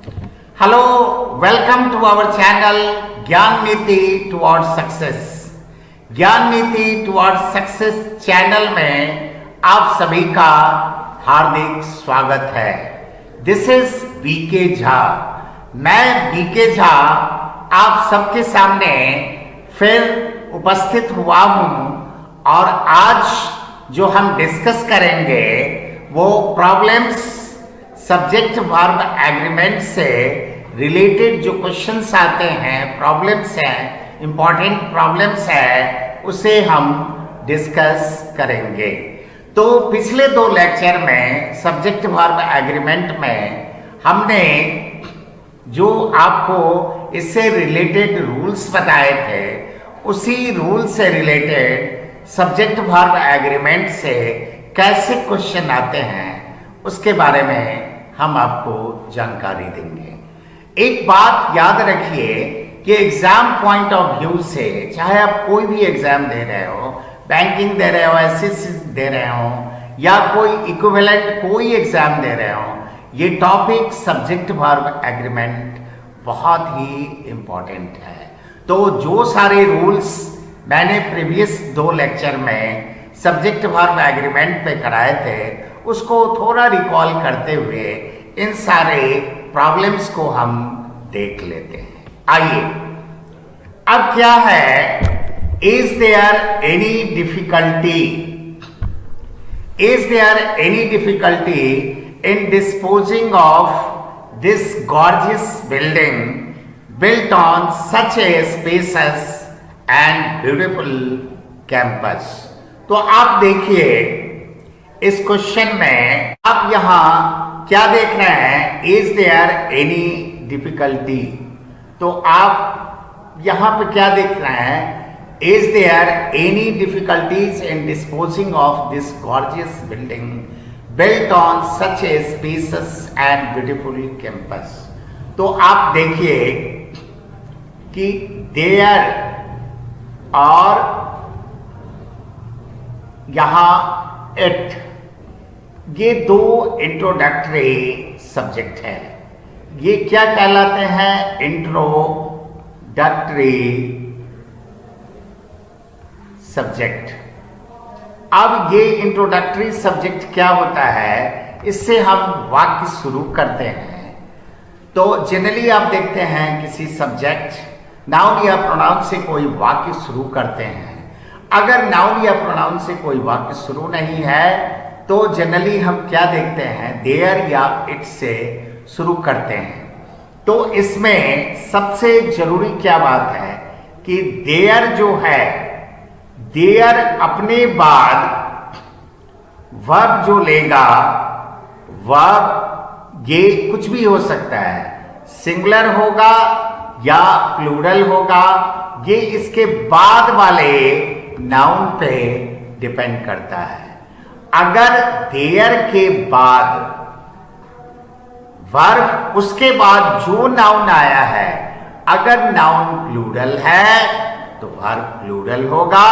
Hello, welcome to our channel Gyan Niti Towards Success. ज्ञान नीति towards success channel में आप सभी का हार्दिक स्वागत है। This is BK Jha. मैं बीके झा आप सबके सामने फिर उपस्थित हुआ हूँ और आज जो हम डिस्कस करेंगे वो प्रॉब्लम्स सब्जेक्ट वर्ब एग्रीमेंट से रिलेटेड जो क्वेश्चंस आते हैं, प्रॉब्लम्स हैं, इंपॉर्टेंट प्रॉब्लम्स है, उसे हम डिस्कस करेंगे। तो पिछले दो लेक्चर में सब्जेक्ट वर्ब एग्रीमेंट में हमने जो आपको इससे रिलेटेड रूल्स बताए थे, उसी रूल से रिलेटेड सब्जेक्ट वर्ब एग्रीमेंट से कैसे क्वेश्चन आते हैं उसके बारे में हम आपको जानकारी देंगे। एक बात याद रखिए कि एग्जाम पॉइंट ऑफ व्यू से, चाहे आप कोई भी एग्जाम दे रहे हो, बैंकिंग दे रहे हो, एसएससी दे रहे हो या कोई इक्विवेलेंट कोई एग्जाम दे रहे हो, ये टॉपिक सब्जेक्ट वर्ब एग्रीमेंट बहुत ही इम्पोर्टेंट है। तो जो सारे रूल्स मैंने प्रीवियस दो लेक्चर में सब्जेक्ट वर्ब एग्रीमेंट पे कराए थे, उसको थोड़ा रिकॉल करते हुए इन सारे प्रॉब्लम्स को हम देख लेते हैं। आइए, अब क्या है, is there any difficulty, is there any difficulty in disposing of this gorgeous building built on such a spacious and beautiful campus. तो आप देखिए इस क्वेश्चन में आप यहां क्या देख रहे हैं, इज देयर एनी डिफिकल्टी। तो आप यहां पे क्या देख रहे हैं, is there any difficulties in disposing of this gorgeous building built on such a spacious and beautiful campus. तो आप देखिए कि देयर और यहां इट, ये दो इंट्रोडक्टरी सब्जेक्ट है। ये क्या कहलाते हैं, इंट्रोडक्टरी सब्जेक्ट। अब ये इंट्रोडक्टरी सब्जेक्ट क्या होता है, इससे हम वाक्य शुरू करते हैं। तो जनरली आप देखते हैं किसी सब्जेक्ट नाउन या प्रोनाउन से कोई वाक्य शुरू करते हैं। अगर नाउन या प्रोनाउन से कोई वाक्य शुरू नहीं है तो जनरली हम क्या देखते हैं, देयर या इट से शुरू करते हैं। तो इसमें सबसे जरूरी क्या बात है कि देयर जो है, देयर अपने बाद वर्ब जो लेगा, वर्ब ये कुछ भी हो सकता है, सिंगुलर होगा या प्लूरल होगा, ये इसके बाद वाले नाउन पे डिपेंड करता है। अगर देयर के बाद वर्ब, उसके बाद जो नाउन आया है, अगर नाउन प्लूरल है तो वर्ब प्लूरल होगा,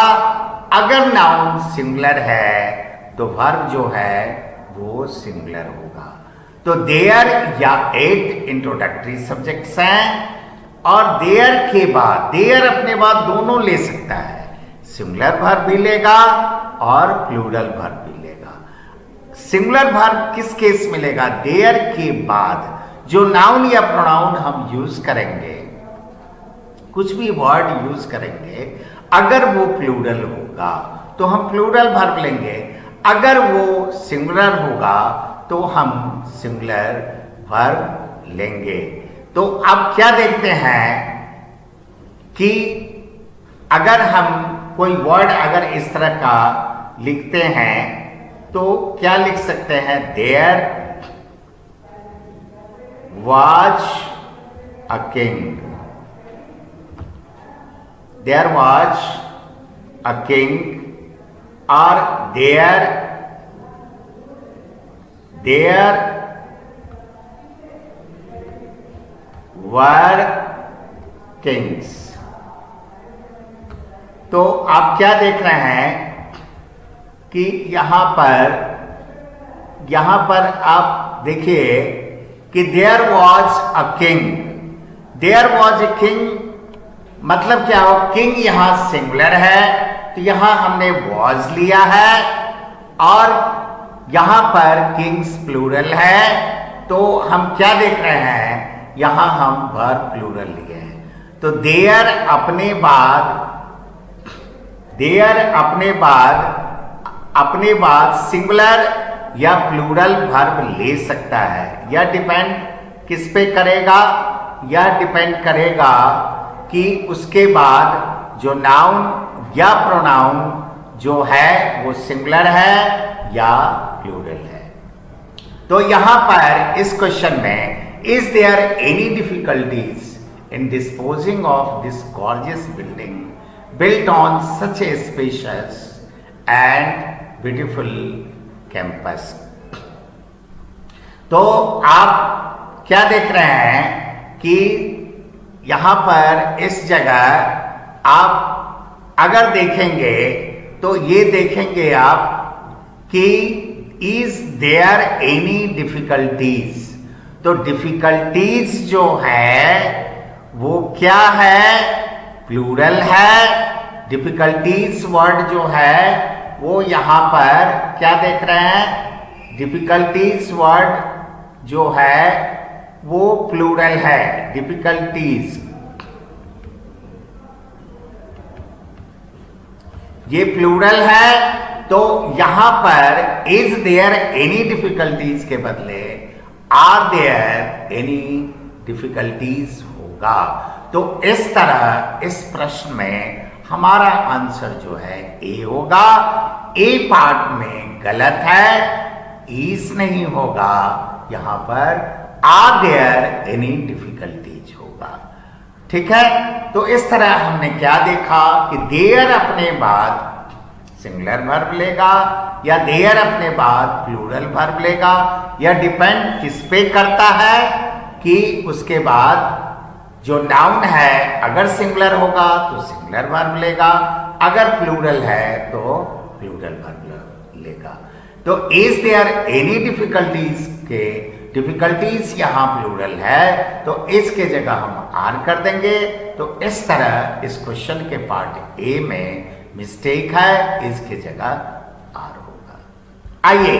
अगर नाउन सिंगुलर है तो वर्ब जो है वो सिंगुलर होगा। तो देयर या इट इंट्रोडक्टरी सब्जेक्ट्स हैं और देयर के बाद, देयर अपने बाद दोनों ले सकता है, सिंगुलर वर्ब भी लेगा और प्लूरल वर्ब भी लेगा। सिंगुलर वर्ब किस केस में लेगा, देयर के बाद जो नाउन या प्रोनाउन हम यूज करेंगे, कुछ भी वर्ड यूज करेंगे, अगर वो प्लूरल होगा तो हम प्लूरल वर्ब लेंगे, अगर वो सिंगुलर होगा तो हम सिंगुलर वर्ब लेंगे। तो अब क्या देखते हैं कि अगर हम कोई वर्ड अगर इस तरह का लिखते हैं तो क्या लिख सकते हैं, there was a king, there was a king, और देयर वर किंग्स। तो आप क्या देख रहे हैं कि यहां पर आप देखिए कि there was a king. There was a king मतलब क्या हो, किंग यहां सिंगुलर है तो यहां हमने वॉज लिया है, और यहां पर किंग्स प्लूरल है तो हम क्या देख रहे हैं, यहां हम वर्ब प्लूरल लिए हैं। तो देयर अपने बाद सिंगुलर या प्लूरल वर्ब ले सकता है। यह डिपेंड किस पे करेगा, यह डिपेंड करेगा कि उसके बाद जो नाउन या प्रोनाउन जो है वो सिंगुलर है या प्लूरल है। तो यहां पर इस क्वेश्चन में is there any difficulties in disposing of this gorgeous building built on such a spacious and beautiful campus. तो आप क्या देख रहे हैं कि यहां पर इस जगह आप अगर देखेंगे तो ये देखेंगे आप कि इज देयर एनी डिफिकल्टीज। तो डिफिकल्टीज जो है वो क्या है, प्लूरल है। डिफिकल्टीज वर्ड जो है वो यहां पर क्या देख रहे हैं, डिफिकल्टीज वर्ड जो है वो प्लूरल है। डिफिकल्टीज ये प्लूरल है, तो यहां पर इज देयर एनी डिफिकल्टीज के बदले आर देयर एनी डिफिकल्टीज होगा। तो इस तरह इस प्रश्न में हमारा आंसर जो है ए होगा। ए पार्ट में गलत है, इज नहीं होगा, यहां पर आर देयर एनी डिफिकल्टीज होगा। ठीक है, तो इस तरह हमने क्या देखा कि देयर अपने बाद सिंगुलर वर्ब लेगा या देयर अपने बाद प्लूरल वर्ब लेगा। यह डिपेंड किस पे करता है कि उसके बाद जो नाउन है अगर सिंगुलर होगा तो सिंगुलर वर्ब लेगा, अगर प्लूरल है तो प्लूरल वर्ब लेगा। तो इज देयर एनी डिफिकल्टीज के डिफिकल्टीज यहां प्लूरल है तो इसके जगह हम आर कर देंगे। तो इस तरह इस क्वेश्चन के पार्ट ए में मिस्टेक है, इसके जगह आर होगा। आइए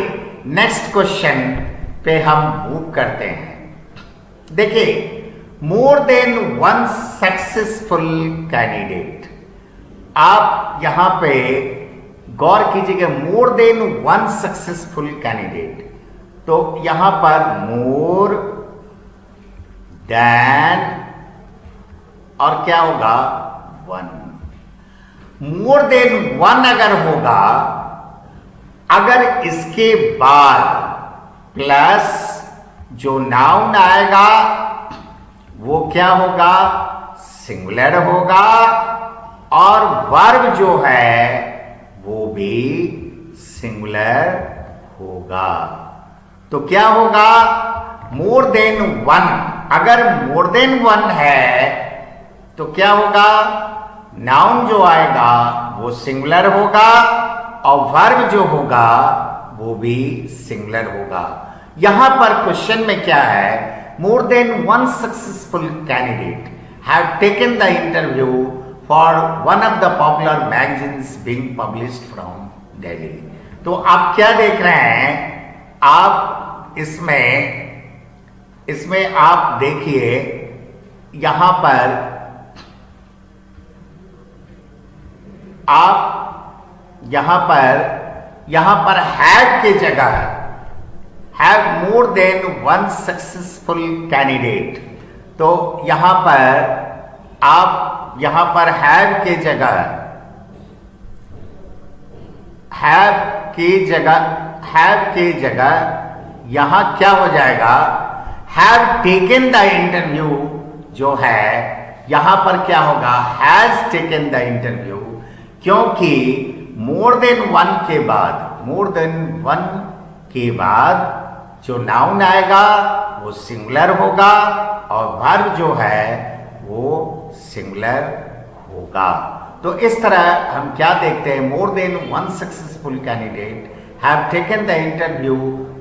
नेक्स्ट क्वेश्चन पे हम मूव करते हैं। देखिए, more than one successful candidate. आप यहां पे गौर कीजिएगा, more than one successful candidate. तो यहां पर मोर देन और क्या होगा, वन। मोर देन वन अगर होगा, अगर इसके बाद प्लस जो नाउन आएगा वो क्या होगा, सिंगुलर होगा, और वर्ब जो है वो भी सिंगुलर होगा। तो क्या होगा, मोर देन वन। अगर मोर देन वन है तो क्या होगा, नाउन जो आएगा वो सिंगुलर होगा और वर्ब जो होगा वो भी सिंगुलर होगा। यहां पर क्वेश्चन में क्या है, more than one successful candidate have taken the interview for one of the popular magazines being published from Delhi. तो आप क्या देख रहे हैं, आप इसमें आप देखिए यहां पर आप यहां पर हैव के जगह have more than one successful candidate. तो यहां पर हैव के जगह यहां क्या हो जाएगा, हैव टेकन द इंटरव्यू जो है यहां पर क्या होगा, हैज टेकन द इंटरव्यू। क्योंकि मोर देन वन के बाद जो नाउन आएगा वो सिंगुलर होगा और वर्ब जो है वो सिंगुलर होगा। तो इस तरह हम क्या देखते हैं, more than one successful candidate have taken the interview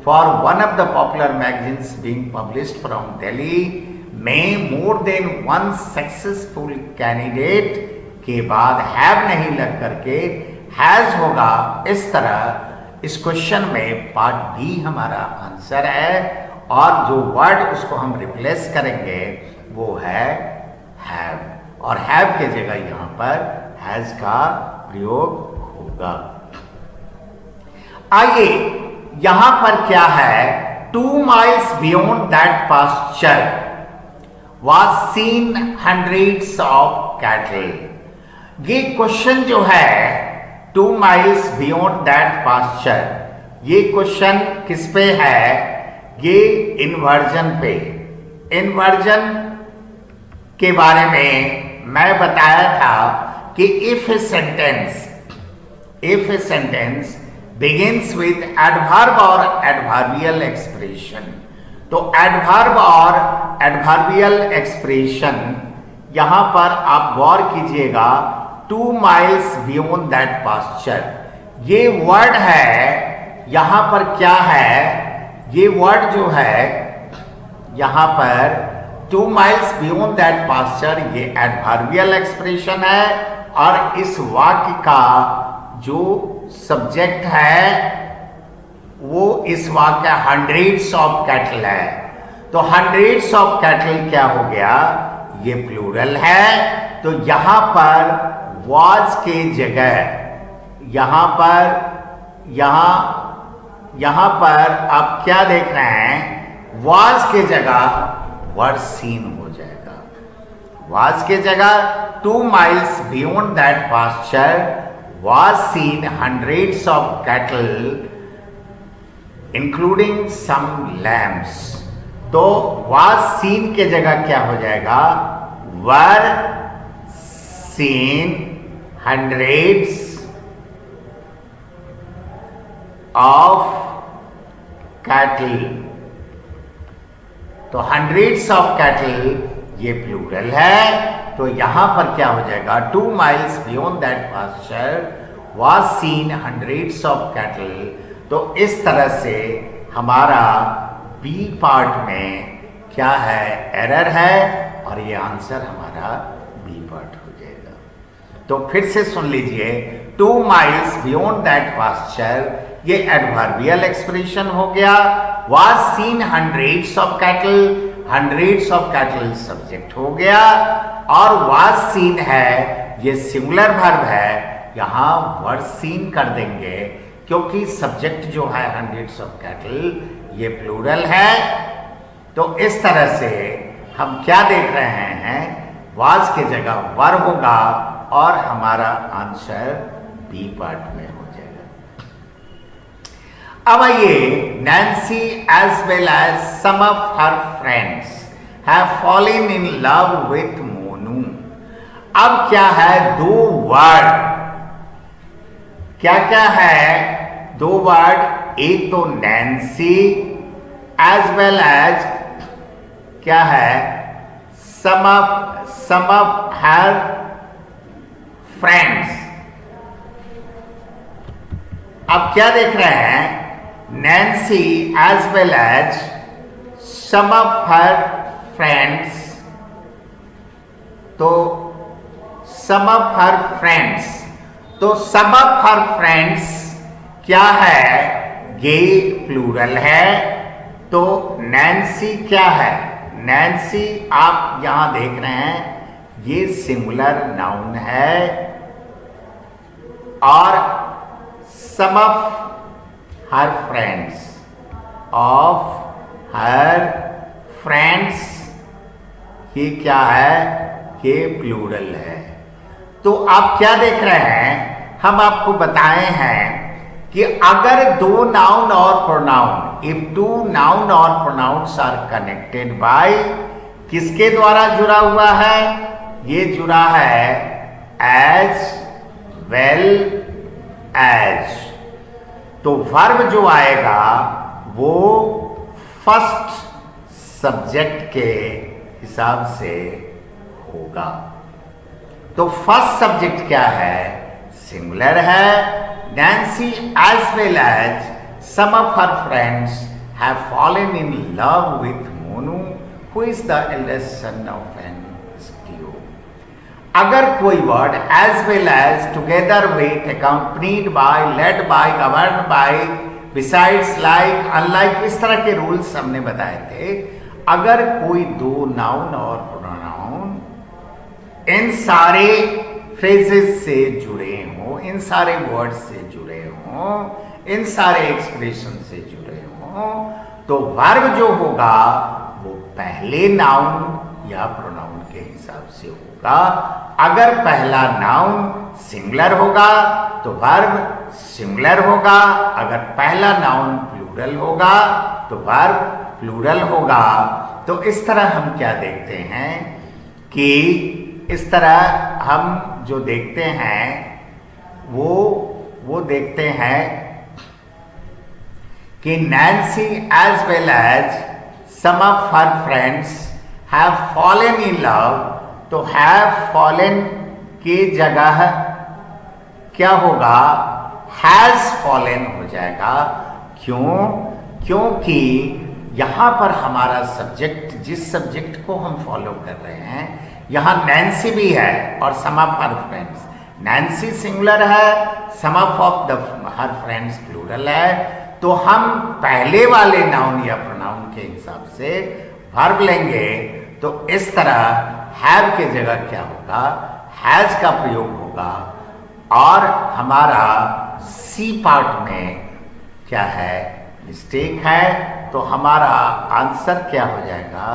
for one of the popular magazines being published from Delhi में more than one successful candidate के बाद have नहीं लग करके has होगा। इस तरह इस क्वेश्चन में पार्ट बी हमारा आंसर है और जो वर्ड उसको हम रिप्लेस करेंगे वो है have, और have के जगह यहाँ पर has का प्रयोग होगा। आइए यहां पर क्या है, 2 miles beyond that pasture was seen hundreds of cattle। ये क्वेश्चन जो है 2 miles beyond that pasture, ये क्वेश्चन किस पे है, ये इन्वर्जन पे। इन्वर्जन के बारे में मैं बताया था कि if a sentence begins with adverb or adverbial expression, तो adverb और adverbial expression यहां पर आप गौर कीजिएगा 2 miles beyond that pasture, ये वर्ड है। यहां पर क्या है, ये वर्ड जो है यहां पर 2 miles beyond that pasture, ये adverbial expression है और इस वाक्य का जो सब्जेक्ट है वो इस वाक्य hundreds of cattle है। तो hundreds of cattle क्या हो गया, ये प्लूरल है। तो यहां पर was के जगह यहां पर आप क्या देख रहे हैं, was के जगह वर्ड सीन हो जाएगा। was के जगह 2 miles beyond that pasture was seen hundreds of cattle including some lambs। तो was seen के जगह क्या हो जाएगा, were seen hundreds of cattle। तो hundreds of cattle ये प्लूरल है। तो यहां पर क्या हो जाएगा, 2 miles beyond that pasture was seen hundreds of cattle। तो इस तरह से हमारा बी पार्ट में क्या है, एरर है और ये आंसर हमारा बी पार्ट हो जाएगा। तो फिर से सुन लीजिए, 2 miles beyond that pasture ये एडवर्बियल एक्सप्रेशन हो गया। was seen hundreds of cattle, hundreds of cattle subject हो गया और was seen है ये सिंगुलर वर्ब है, यहां वर्ड सीन कर देंगे क्योंकि सब्जेक्ट जो है hundreds of cattle ये प्लूरल है। तो इस तरह से हम क्या देख रहे हैं, was के जगह वर होगा और हमारा आंसर बी पार्ट में हो जाएगा। अब आइए, Nancy as well as some of her friends have fallen in love with Monu. अब क्या है, दो वर्ड, क्या क्या है, दो वर्ड, एक तो नैन्सी एज वेल एज क्या है, सम ऑफ हर फ्रेंड्स। अब क्या देख रहे हैं, Nancy as well as some of her friends. तो सम ऑफ हर फ्रेंड्स, तो सम ऑफ हर फ्रेंड्स क्या है, ये प्लूरल है। तो नैन्सी क्या है, नैन्सी आप यहां देख रहे हैं ये सिंगुलर नाउन है और some of her friends, of her friends ये क्या है, ये प्लूरल है। तो आप क्या देख रहे हैं, हम आपको बताए हैं कि अगर दो नाउन और प्रोनाउन, इफ टू नाउन और प्रोनाउंस आर कनेक्टेड बाय, किसके द्वारा जुड़ा हुआ है, ये जुड़ा है एज वेल एज। तो वर्ब जो आएगा वो फर्स्ट सब्जेक्ट के हिसाब से होगा। तो फर्स्ट सब्जेक्ट क्या है, सिंगुलर है। Nancy as well as some of her friends have fallen in love with Monu, who is the eldest son of an SDO. अगर कोई word as well as, together with, accompanied by, led by, governed by, besides, like, unlike, इस तरह के rules हमने बताए थे। अगर कोई दो नाउन और प्रोनाउन इन सारे फ्रेजेस से जुड़े हों, इन सारे वर्ड्स से जुड़े हों, इन सारे एक्सप्रेशन से जुड़े हों, तो वर्ब जो होगा वो पहले नाउन या प्रोनाउन के हिसाब से होगा। अगर पहला नाउन सिंगुलर होगा तो वर्ब सिंगुलर होगा, अगर पहला नाउन प्लूरल होगा तो वर्ब प्लूरल होगा। तो इस तरह हम क्या देखते हैं कि इस तरह हम जो देखते हैं वो देखते हैं कि Nancy as well as some of her friends have fallen in love, तो हैव फॉलन की जगह क्या होगा, हैज फॉलन हो जाएगा। क्यों? क्योंकि यहां पर हमारा सब्जेक्ट, जिस सब्जेक्ट को हम फॉलो कर रहे हैं, यहां नैन्सी भी है और some of her friends. Nancy singular है, some of the her friends plural है, तो हम पहले वाले नाउन या प्रोनाउन के हिसाब से वर्ब लेंगे। तो इस तरह हैव के जगह क्या होगा, हैज का प्रयोग होगा। और हमारा सी पार्ट में क्या है, मिस्टेक है, तो हमारा आंसर क्या हो जाएगा,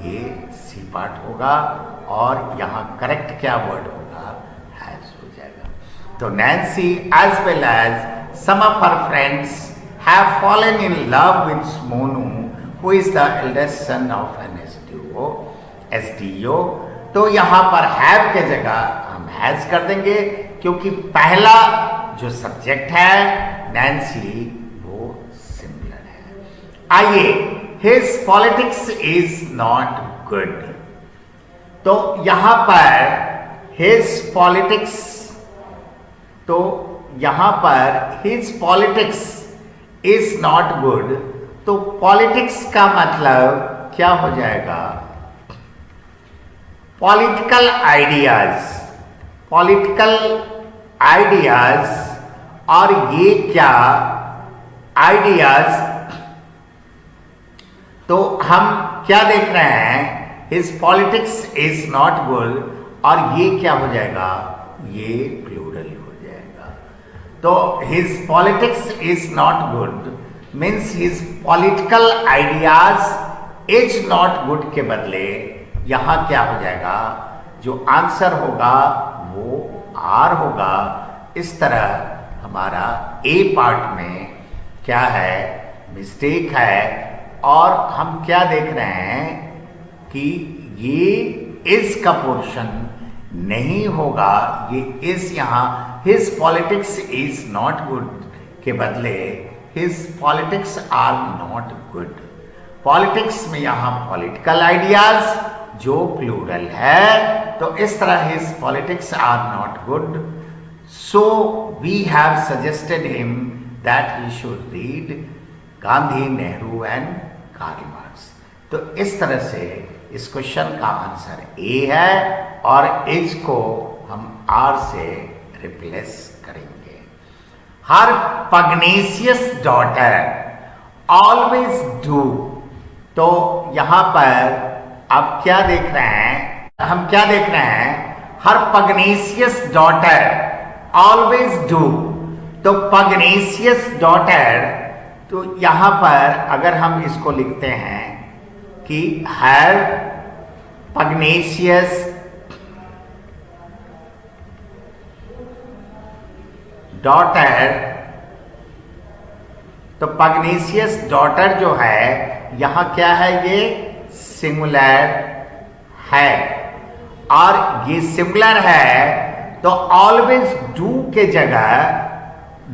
ये सी पार्ट होगा और यहाँ करेक्ट क्या वर्ड होगा, हैज हो जाएगा। तो Nancy as well as some of her friends have fallen in love with Monu, who is the eldest son of an SDO। तो यहाँ पर have के जगह हम has कर देंगे, क्योंकि पहला जो सब्जेक्ट है नैन्सी वो सिंगुलर है। आइए, his politics is not good, तो यहाँ पर his politics, तो यहाँ पर his politics is not good, तो पॉलिटिक्स का मतलब क्या हो जाएगा, पॉलिटिकल आइडियाज, पॉलिटिकल आइडियाज। और ये क्या आइडियाज, तो हम क्या देख रहे हैं, his politics is not good, और ये क्या हो जाएगा, ये प्लूरल हो जाएगा। तो his politics is not good means his political ideas is not good के बदले यहाँ क्या हो जाएगा, जो आंसर होगा वो आर होगा। इस तरह हमारा ए पार्ट में क्या है, मिस्टेक है, और हम क्या देख रहे हैं कि ये इज का पोर्शन नहीं होगा, ये इज यहाँ his politics is not good के बदले his politics are not good। Politics में यहाँ पॉलिटिकल आइडियाज जो प्लूरल है, तो इस तरह his politics are not good, so we have suggested him that he should read Gandhi, Nehru and Karl Marx. तो इस तरह से इस क्वेश्चन का आंसर ए है, और इज को हम आर से रिप्लेस करेंगे। हर पग्नेशियस डॉटर ऑलवेज डू, तो यहां पर आप क्या देख रहे हैं, हम क्या देख रहे हैं, हर पग्नेशियस डॉटर ऑलवेज डू। तो पग्नेशियस डॉटर, तो यहां पर अगर हम इसको लिखते हैं कि हर पग्नेशियस डॉटर, तो पग्नेशियस डॉटर जो है यहां क्या है, ये सिंगुलर है, और ये सिंगुलर है, तो ऑलवेज डू के जगह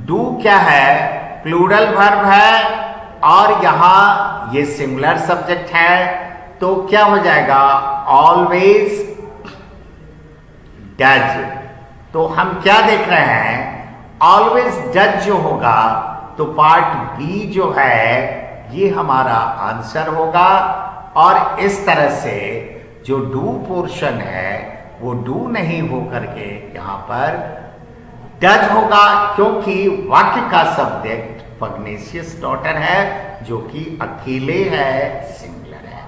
डू क्या है, प्लूरल वर्ब है, और यहां ये सिंगुलर सब्जेक्ट है, तो क्या हो जाएगा, ऑलवेज डज। तो हम क्या देख रहे हैं, ऑलवेज डज जो होगा, तो पार्ट बी जो है ये हमारा आंसर होगा। और इस तरह से जो डू पोर्शन है वो डू नहीं हो करके यहाँ पर डज होगा, क्योंकि वाक्य का सब्जेक्ट पग्नेशियस डॉटर है जो कि अकेले है, सिंगुलर है।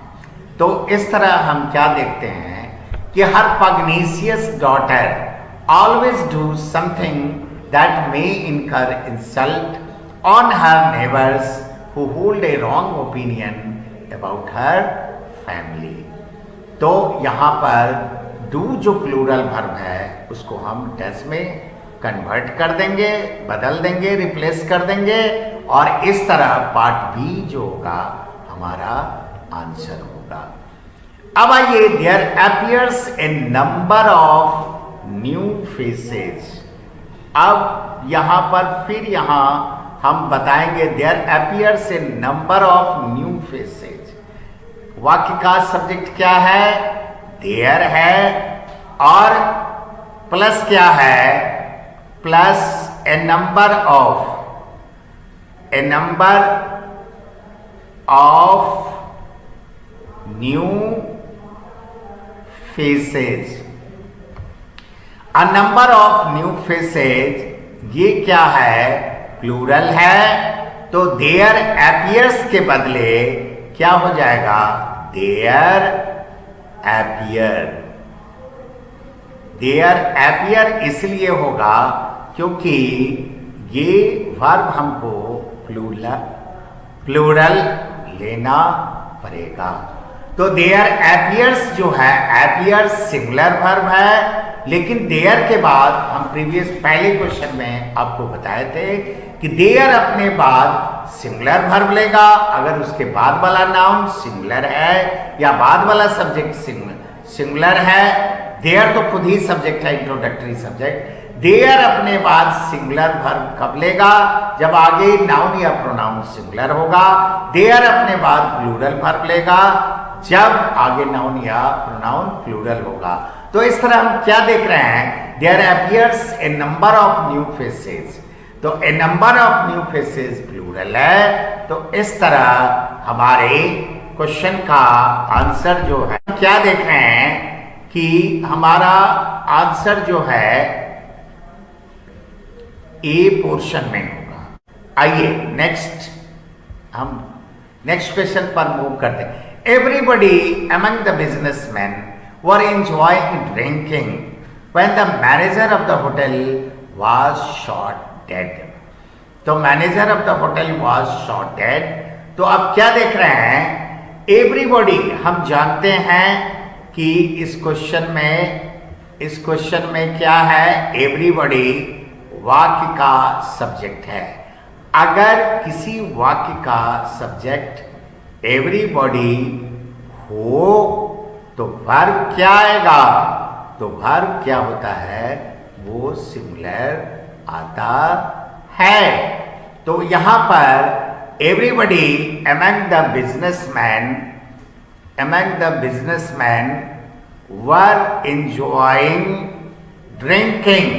तो इस तरह हम क्या देखते हैं कि her pugnacious daughter always do something that may incur insult on her neighbours who hold a wrong opinion about her family. तो यहाँ पर डू जो प्लूरल वर्ब है उसको हम डज में कन्वर्ट कर देंगे, बदल देंगे, रिप्लेस कर देंगे, और इस तरह पार्ट बी जो होगा हमारा आंसर होगा। अब आइए, there appears a number of new faces. अब यहां पर फिर यहां हम बताएंगे there appears a number of new faces. वाक्य का सब्जेक्ट क्या है? देयर है, और प्लस क्या है? Plus A number of new faces. A number of new faces ये क्या है? प्लूरल है, तो देयर अपीयर्स के बदले क्या हो जाएगा? There appear. देयर अपीयर इसलिए होगा क्योंकि ये वर्ब हमको प्लूरल लेना पड़ेगा। तो देयर अपीयर्स जो है, अपीयर सिंगुलर वर्ब है, लेकिन देयर के बाद हम पहले क्वेश्चन में आपको बताए थे कि देयर अपने बाद सिंगुलर वर्ब लेगा अगर उसके बाद वाला नाउन सिंगुलर है या बाद वाला सब्जेक्ट सिंगुलर है। देयर तो खुद ही सब्जेक्ट है, इंट्रोडक्टरी सब्जेक्ट। देयर अपने बाद सिंगुलर वर्ब कब लेगा? जब आगे नाउन या प्रोनाउन सिंगुलर होगा। देयर अपने बाद प्लूरल वर्ब लेगा जब आगे नाउन या प्रोनाउन प्लूरल होगा। तो इस तरह हम क्या देख रहे हैं? There appears a number of new faces. तो a number of new faces plural है, तो इस तरह हमारे क्वेश्चन का आंसर जो है, क्या देख रहे हैं कि हमारा आंसर जो है ए पोर्शन में होगा। आइए हम नेक्स्ट क्वेश्चन पर मूव करते हैं। Everybody among the businessman were enjoying drinking when the manager of the hotel was shot dead. तो manager of the hotel was shot dead. तो अब क्या देख रहे हैं? एवरीबडी हम जानते हैं कि इस क्वेश्चन में क्या है? एवरीबडी वाक्य का सब्जेक्ट है। अगर किसी वाक्य का सब्जेक्ट एवरीबॉडी हो तो वर्ब क्या आएगा? तो वर्ब क्या होता है? वो सिंगुलर आता है। तो यहां पर everybody among the businessman were enjoying drinking.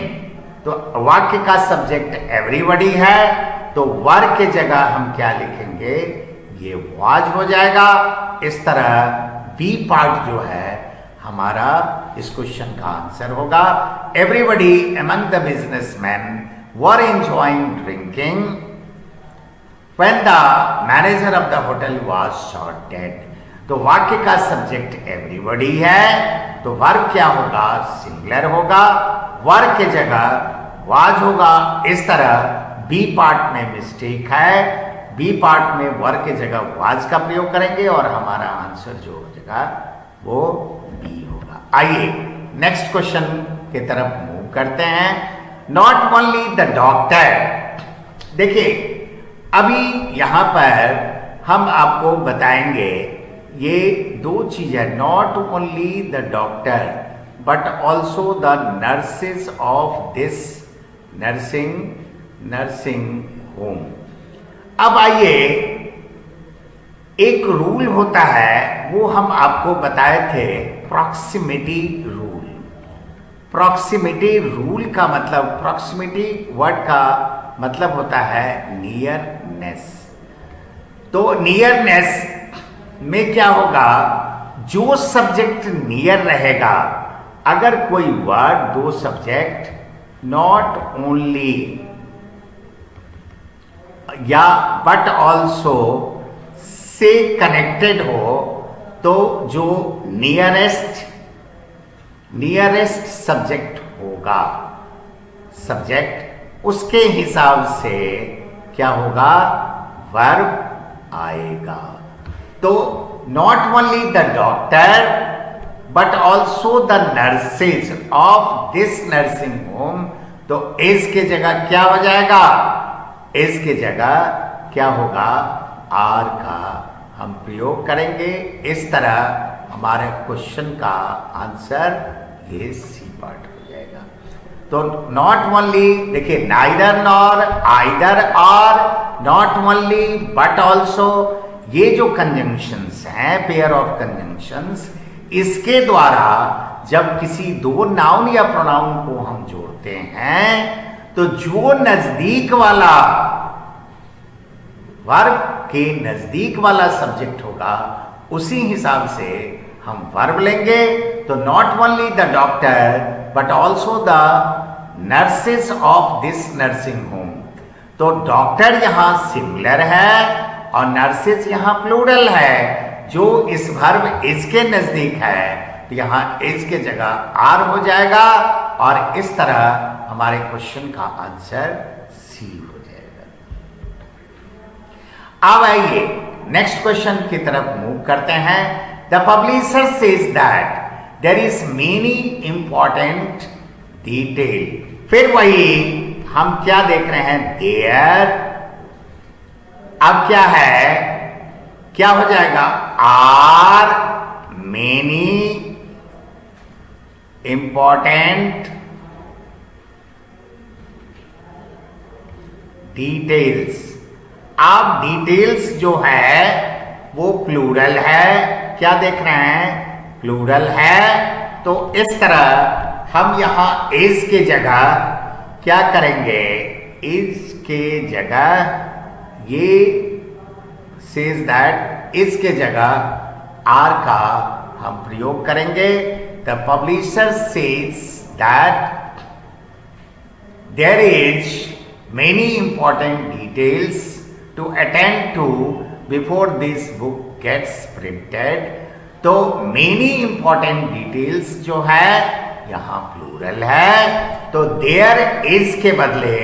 तो वाक्य का सब्जेक्ट एवरीबॉडी है, तो वर के जगह हम क्या लिखेंगे? ये वाज हो जाएगा। इस तरह बी पार्ट जो है हमारा इस क्वेश्चन का आंसर होगा। Everybody among the businessman were enjoying drinking when the manager of the hotel was shot dead. तो वाक्य का सब्जेक्ट एवरीबॉडी है, तो वर्ब क्या होगा? सिंगुलर होगा। वर के जगह वाज होगा। इस तरह बी पार्ट में मिस्टेक है। बी पार्ट में वर के जगह वाज का प्रयोग करेंगे और हमारा आंसर जो हो जाएगा वो बी होगा। आइए नेक्स्ट क्वेश्चन की तरफ मूव करते हैं। Not only the doctor. देखिए अभी यहां पर हम आपको बताएंगे ये दो चीजें, not only the doctor but also the nurses of this nursing home. अब आइए, एक रूल होता है वो हम आपको बताए थे, प्रॉक्सिमिटी रूल। प्रॉक्सिमिटी रूल का मतलब, प्रॉक्सिमिटी वर्ड का मतलब होता है नियरनेस। तो नियरनेस में क्या होगा, जो सब्जेक्ट नियर रहेगा, अगर कोई वर्ड दो सब्जेक्ट नॉट ओनली या बट ऑल्सो से कनेक्टेड हो, तो जो नियरेस्ट सब्जेक्ट होगा, सब्जेक्ट उसके हिसाब से क्या होगा, वर्ब आएगा। तो not only the doctor but also the nurses of this nursing home, तो इज के जगह क्या हो जाएगा, इज के जगह क्या होगा, आर का हम प्रयोग करेंगे। इस तरह हमारे क्वेश्चन का आंसर ये सी पार्ट हो जाएगा। तो नॉट ओनली, देखिए नाइदर नॉर, आइदर और, नॉट ओनली बट ऑल्सो, ये जो कंजंक्शंस हैं, पेयर ऑफ कंजंक्शंस, इसके द्वारा जब किसी दो नाउन या प्रोनाउन को हम जोड़ते हैं, तो जो नजदीक वाला वर्ब के नजदीक वाला सब्जेक्ट होगा, उसी हिसाब से हम वर्ब लेंगे। तो not only the doctor but also the nurses of this nursing home, तो डॉक्टर यहां सिंगुलर है और नर्सेस यहां प्लूरल है, जो इस वर्ब इसके नजदीक है, तो यहां इस के जगह आर हो जाएगा और इस तरह हमारे क्वेश्चन का आंसर सी हो जाएगा। अब आइए नेक्स्ट क्वेश्चन की तरफ मूव करते हैं। The publisher says that there is many important detail, फिर वही हम क्या देख रहे हैं, देयर, अब क्या है, क्या हो जाएगा, आर मेनी इंपॉर्टेंट डिटेल्स। अब डिटेल्स जो है वो प्लूरल है, क्या देख रहे हैं, प्लूरल है। तो इस तरह हम यहां इज के जगह क्या करेंगे, इज के जगह ये सेज दैट, इज के जगह आर का हम प्रयोग करेंगे। The publisher says that there is many important details to attend to before this book gets printed. तो मेनी इंपॉर्टेंट डिटेल्स जो है यहां प्लूरल है, तो देयर इज के बदले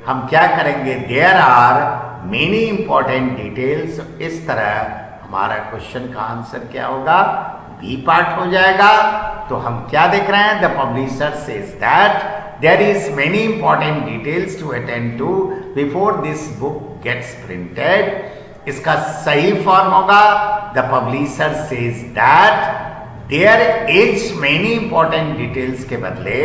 हम क्या करेंगे, there are many important details. इस तरह हमारा क्वेश्चन का आंसर क्या होगा, बी पार्ट हो जाएगा। तो हम क्या देख रहे हैं, the publisher says that there is many important details to attend to before this book gets printed. इसका सही फॉर्म होगा, the publisher says that there is many important details के बदले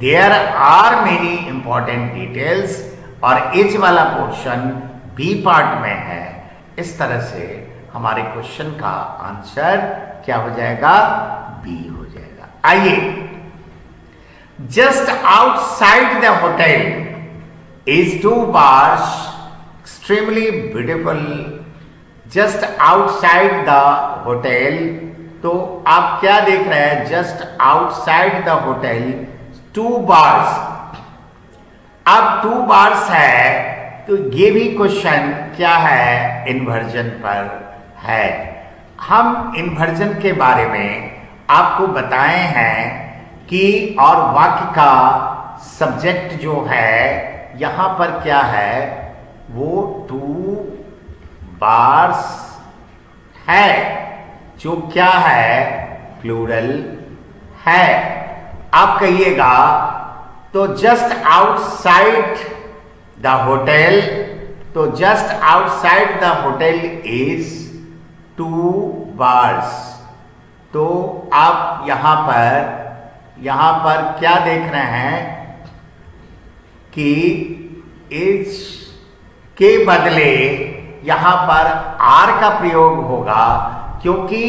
there are many important details, और is वाला portion B part में है। इस तरह से हमारे क्वेश्चन का आंसर क्या हो जाएगा, बी हो जाएगा। आइए, just outside the hotel is two bars extremely beautiful. Just outside the hotel, तो आप क्या देख रहे हैं, just outside the hotel two bars. अब टू बार्स है, तो ये भी क्वेश्चन क्या है, इन्वर्जन पर है। हम इन्वर्जन के बारे में आपको बताए हैं कि, और वाक्य का सब्जेक्ट जो है यहां पर क्या है, वो टू बार्स है, जो क्या है, प्लूरल है। आप कहिएगा तो जस्ट आउटसाइड द होटल, तो just outside the hotel is two bars. तो आप यहां पर क्या देख रहे हैं कि इज के बदले यहां पर आर का प्रयोग होगा, क्योंकि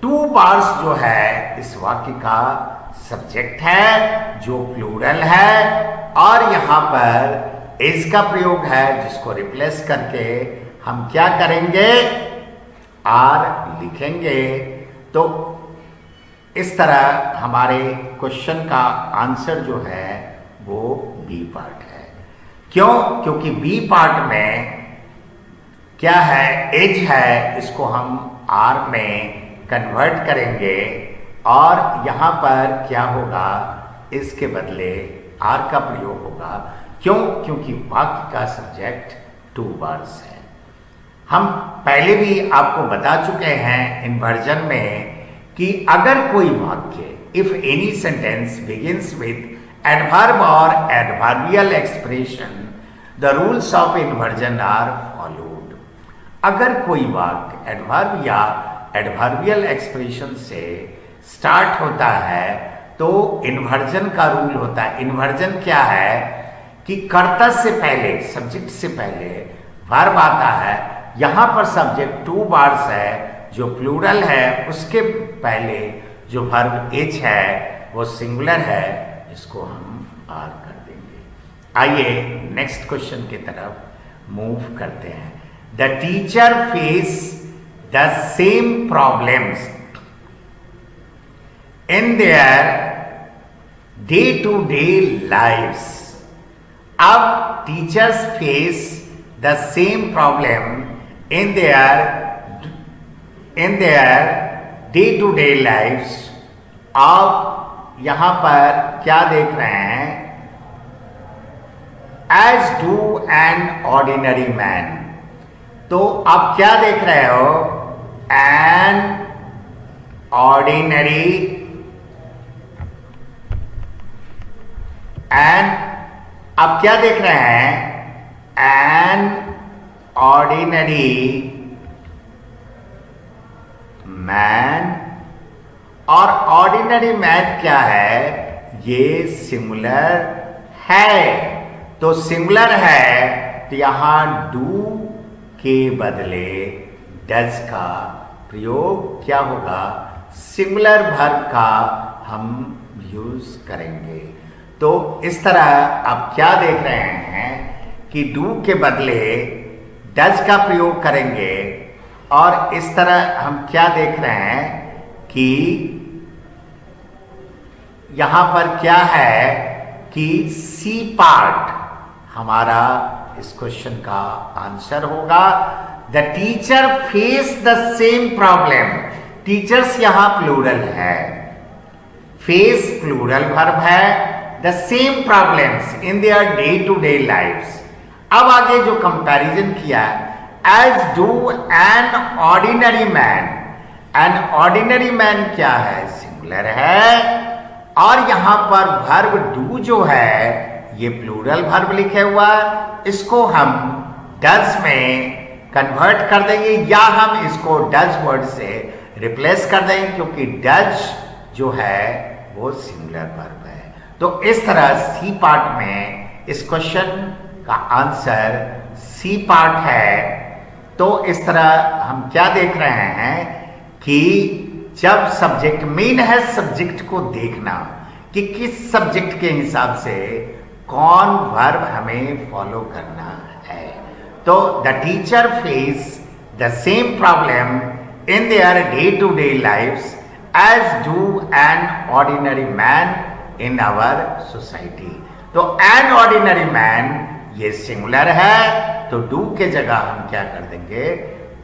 टू बार्स जो है इस वाक्य का सब्जेक्ट है जो प्लूरल है, और यहां पर इज का प्रयोग है जिसको रिप्लेस करके हम क्या करेंगे, आर लिखेंगे। तो इस तरह हमारे क्वेश्चन का आंसर जो है वो बी पार्ट है। क्यों? क्योंकि बी पार्ट में क्या है, एज है, इसको हम आर में कन्वर्ट करेंगे और यहाँ पर क्या होगा, इसके बदले आर का प्रयोग होगा। क्यों? क्योंकि वाक्य का सब्जेक्ट टू वर्ड्स है। हम पहले भी आपको बता चुके हैं इन्वर्जन में कि अगर कोई वाक्य, if any sentence begins with adverb और adverbial expression the rules of inversion are followed. अगर कोई वाक्य एडवर्ब या एडवर्बियल एक्सप्रेशन से स्टार्ट होता है तो इन्वर्जन का रूल होता है। इन्वर्जन क्या है कि कर्ता से पहले, सब्जेक्ट से पहले वर्ब आता है। यहाँ पर सब्जेक्ट टू वर्ड्स है जो प्लूरल है, उसके पहले जो वर्ब एच है वो सिंगुलर है, इसको हम आर कर देंगे। आइए नेक्स्ट क्वेश्चन की तरफ मूव करते हैं। The teacher face the same problems in their day to day lives. अब teachers face the same problem in their day to day lives। आप यहां पर क्या देख रहे हैं, as do an ordinary man। तो आप क्या देख रहे हो, an ordinary, आप क्या देख रहे हैं, an ordinary मैन। और ऑर्डिनरी मैन क्या है, ये सिंगुलर है। तो सिंगुलर है तो यहां डू के बदले डज का प्रयोग क्या होगा, सिंगुलर वर्ब का हम यूज करेंगे। तो इस तरह आप क्या देख रहे हैं कि डू के बदले डज का प्रयोग करेंगे। और इस तरह हम क्या देख रहे हैं कि यहां पर क्या है कि सी पार्ट हमारा इस क्वेश्चन का आंसर होगा। The teacher face the same problem. Teachers यहां प्लूरल है, फेस प्लूरल वर्ब है, the same problems in their day to day lifes. अब आगे जो कंपैरिजन किया, as do an ordinary man। an ordinary man क्या है, सिंगुलर है। और यहां पर वर्ब डू जो है ये प्लूरल वर्ब लिखे हुआ है, इसको हम डज में कन्वर्ट कर देंगे या हम इसको डज वर्ड से रिप्लेस कर देंगे, क्योंकि डज जो है वो सिंगुलर वर्ब है। तो इस तरह सी पार्ट में इस क्वेश्चन का आंसर सी पार्ट है। तो इस तरह हम क्या देख रहे हैं कि जब सब्जेक्ट, मेन है सब्जेक्ट को देखना कि किस सब्जेक्ट के हिसाब से कौन वर्ब हमें फॉलो करना है। तो the teacher face the same problem in their day to day lifes as do an ordinary man in our society. तो एन ऑर्डिनरी मैन ये सिंगुलर है, तो डू के जगह हम क्या कर देंगे,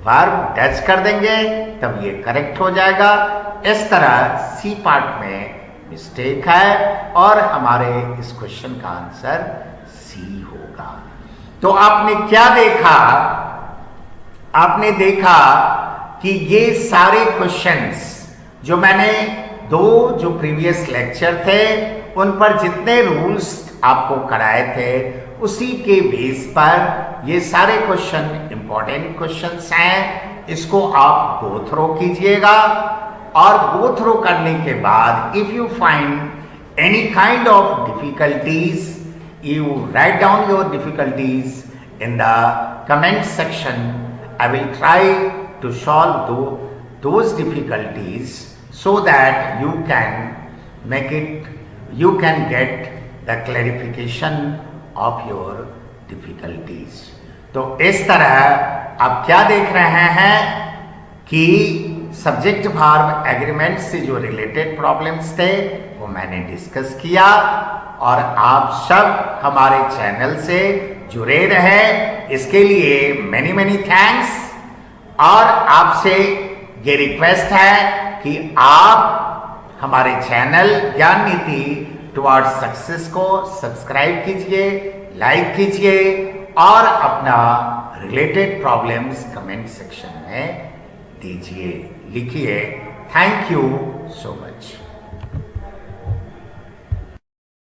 वर्ब डज कर देंगे, तब ये करेक्ट हो जाएगा। इस तरह सी पार्ट में मिस्टेक है और हमारे इस क्वेश्चन का आंसर सी होगा। तो आपने क्या देखा, आपने देखा कि ये सारे क्वेश्चंस जो मैंने जो प्रीवियस लेक्चर थे उन पर जितने रूल्स आपको कराए थे उसी के बेस पर ये सारे क्वेश्चन इंपॉर्टेंट क्वेश्चंस हैं। इसको आप गो थ्रो कीजिएगा और गो थ्रो करने के बाद if you find any kind of difficulties you write down your difficulties in the comment section. I will try to solve those difficulties so that you can get the clarification of your difficulties। तो इस तरह आप क्या देख रहे हैं कि subject verb agreement से जो रिलेटेड प्रॉब्लम्स थे वो मैंने डिस्कस किया और आप सब हमारे चैनल से जुड़े रहे, इसके लिए मेनी मेनी थैंक्स। और आपसे ये रिक्वेस्ट है कि आप हमारे चैनल ज्ञान नीति टुवर्ड्स सक्सेस को सब्सक्राइब कीजिए, लाइक कीजिए और अपना रिलेटेड प्रॉब्लम्स कमेंट सेक्शन में दीजिए, लिखिए। Thank you so much.